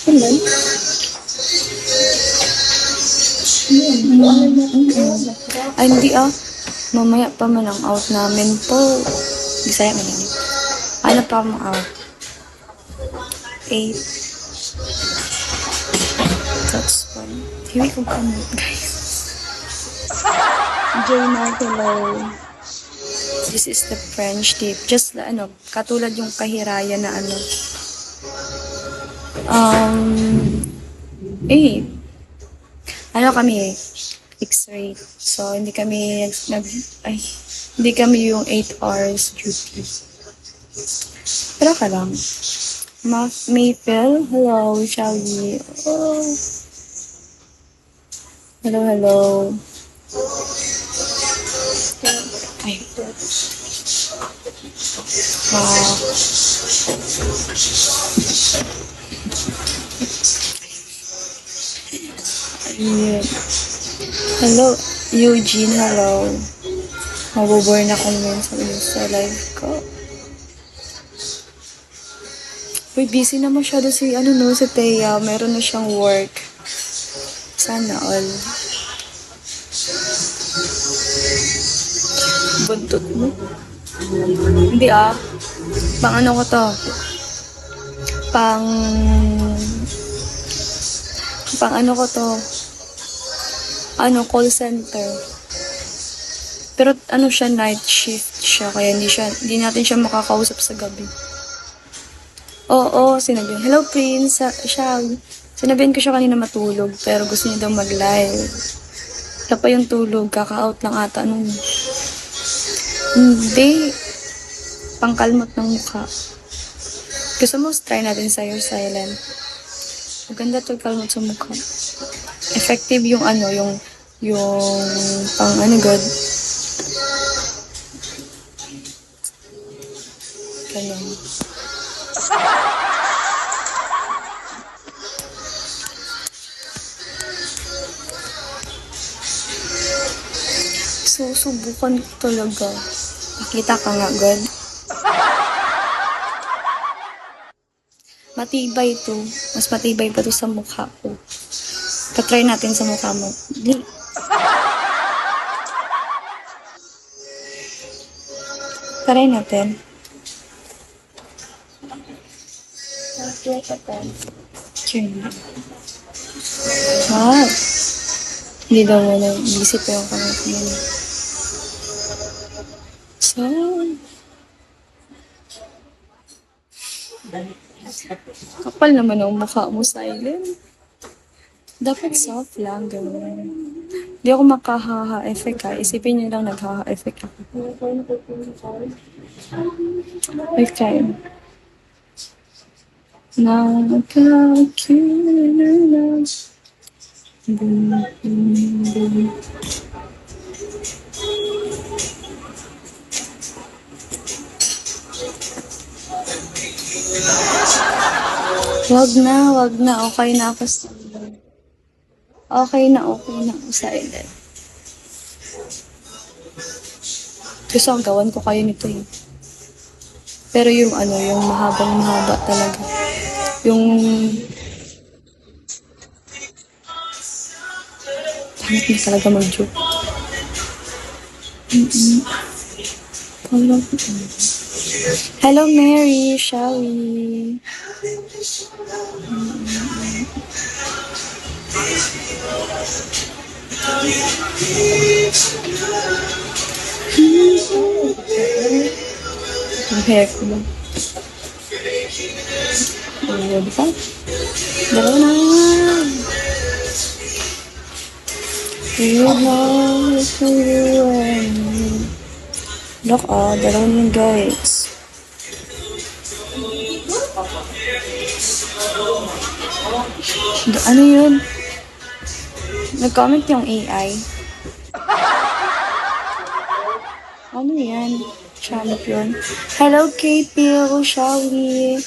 Ilan? Ay, hindi ah. Mamaya pa man ang out namin po. Bisaya man yun. Ano pa mo out? 8. That's fine. Here we go kami, guys. Jaymar, hello. This is the French tip. Just, katulad yung kahiraya na eh, kami, fixed rate. So, hindi kami hindi kami yung 8 hours duty. Pero ka lang. Mayfield, hello, shall we? Oh. Hello, hello. Ay. Wow. Yeah. Hello, Eugene, hello. Mabobore na kami sa live ko. Uy, busy na masyado si Thea. Meron na siyang work. Sana all. Buntot mo? Hindi ah. Pang ko to? Pang ko to? Call center. Pero siya, night shift siya. Kaya hindi natin siya makakausap sa gabi. Oo, sinabihan. Hello, Prince. Sinabihan ko siya kanina matulog. Pero gusto niya daw mag-live. Wala pa yung tulog. Kaka-out lang ata nun. Hindi. Pangkalmot ng mukha. Gusto mo, try natin sa'yo silent. Maganda to kalmot sa mukha. Effective yung pang good. Ganyan. Susubukan ko talaga. Nakita ka nga, God. Matibay to. Mas matibay pa to sa mukha ko. Patry natin sa mukha mo. Try natin. Wow. Hindi daw mo na busy pa yung kamay ko yun. So, kapal naman ang mukha mo, silent. Dapat soft lang, gano'n. Hindi ako makahaha-effect ha. Isipin niyo lang naghaha-effect ako. Okay. Wag na. Okay na ako sa... Okay na ako silent. Gusto ang gawan ko kayo nito eh. Pero yung mahaba talaga. Yung... Pangit na talaga mag-joke. Hello, Mary. Shall we? Ang hair ko lang. Di ba? Dalawa na. Look, dalawa na guys. Ano yun? Nag-comment yung AI. Ano yan? Champion. Hello, KP. Shall we?